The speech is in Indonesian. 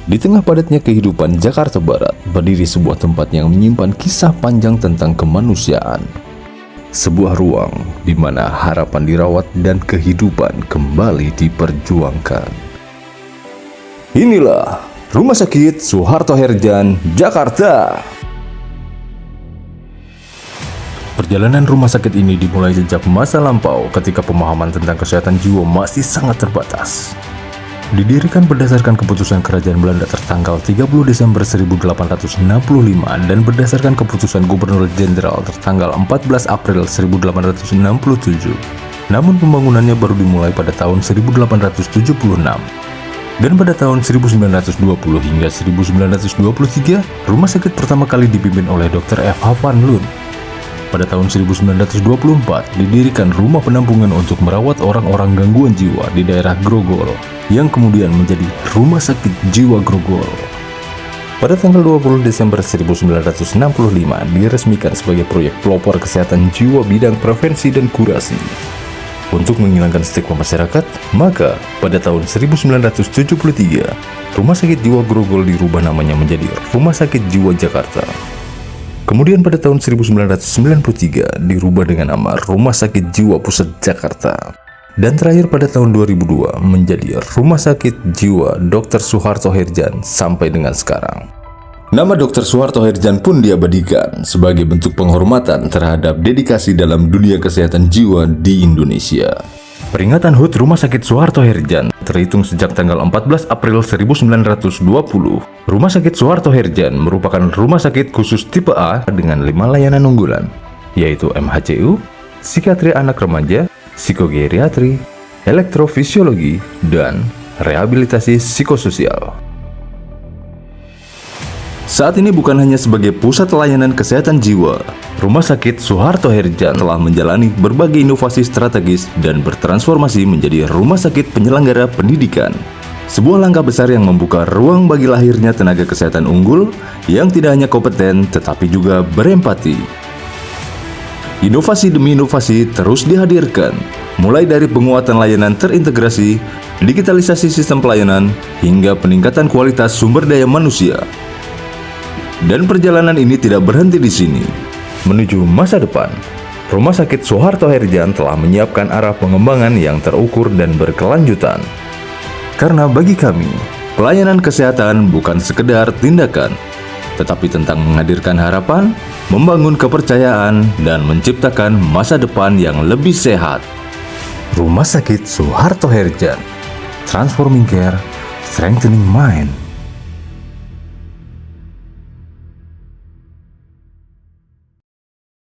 Di tengah padatnya kehidupan Jakarta Barat, berdiri sebuah tempat yang menyimpan kisah panjang tentang kemanusiaan. Sebuah ruang di mana harapan dirawat dan kehidupan kembali diperjuangkan. Inilah Rumah Sakit Soeharto Herjan, Jakarta. Perjalanan rumah sakit ini dimulai sejak masa lampau ketika pemahaman tentang kesehatan jiwa masih sangat terbatas. Didirikan berdasarkan keputusan Kerajaan Belanda tertanggal 30 Desember 1865 dan berdasarkan keputusan Gubernur Jenderal tertanggal 14 April 1867. Namun pembangunannya baru dimulai pada tahun 1876. Dan pada tahun 1920 hingga 1923, rumah sakit pertama kali dipimpin oleh Dr. F.H. van Loon. Pada tahun 1924, didirikan rumah penampungan untuk merawat orang-orang gangguan jiwa di daerah Grogol, yang kemudian menjadi Rumah Sakit Jiwa Grogol. Pada tanggal 20 Desember 1965, diresmikan sebagai proyek pelopor kesehatan jiwa bidang prevensi dan kurasi. Untuk menghilangkan stigma masyarakat, maka pada tahun 1973, Rumah Sakit Jiwa Grogol dirubah namanya menjadi Rumah Sakit Jiwa Jakarta. Kemudian pada tahun 1993 dirubah dengan nama Rumah Sakit Jiwa Pusat Jakarta. Dan terakhir pada tahun 2002 menjadi Rumah Sakit Jiwa Dr. Soeharto Herjan sampai dengan sekarang. Nama Dr. Soeharto Herjan pun diabadikan sebagai bentuk penghormatan terhadap dedikasi dalam dunia kesehatan jiwa di Indonesia. Peringatan HUT Rumah Sakit Soeharto Herjan terhitung sejak tanggal 14 April 1920. Rumah Sakit Soeharto Herjan merupakan rumah sakit khusus tipe A dengan 5 layanan unggulan, yaitu MHCU, psikiatri anak remaja, psikogeriatri, elektrofisiologi, dan rehabilitasi psikososial. Saat ini bukan hanya sebagai pusat layanan kesehatan jiwa, Rumah Sakit Soeharto Herjan telah menjalani berbagai inovasi strategis dan bertransformasi menjadi rumah sakit penyelenggara pendidikan. Sebuah langkah besar yang membuka ruang bagi lahirnya tenaga kesehatan unggul yang tidak hanya kompeten tetapi juga berempati. Inovasi demi inovasi terus dihadirkan, mulai dari penguatan layanan terintegrasi, digitalisasi sistem pelayanan, hingga peningkatan kualitas sumber daya manusia. Dan perjalanan ini tidak berhenti di sini. Menuju masa depan, Rumah Sakit Soeharto Herjan telah menyiapkan arah pengembangan yang terukur dan berkelanjutan. Karena bagi kami, pelayanan kesehatan bukan sekedar tindakan, tetapi tentang menghadirkan harapan, membangun kepercayaan, dan menciptakan masa depan yang lebih sehat. Rumah Sakit Soeharto Herjan, Transforming Care, Strengthening Mind.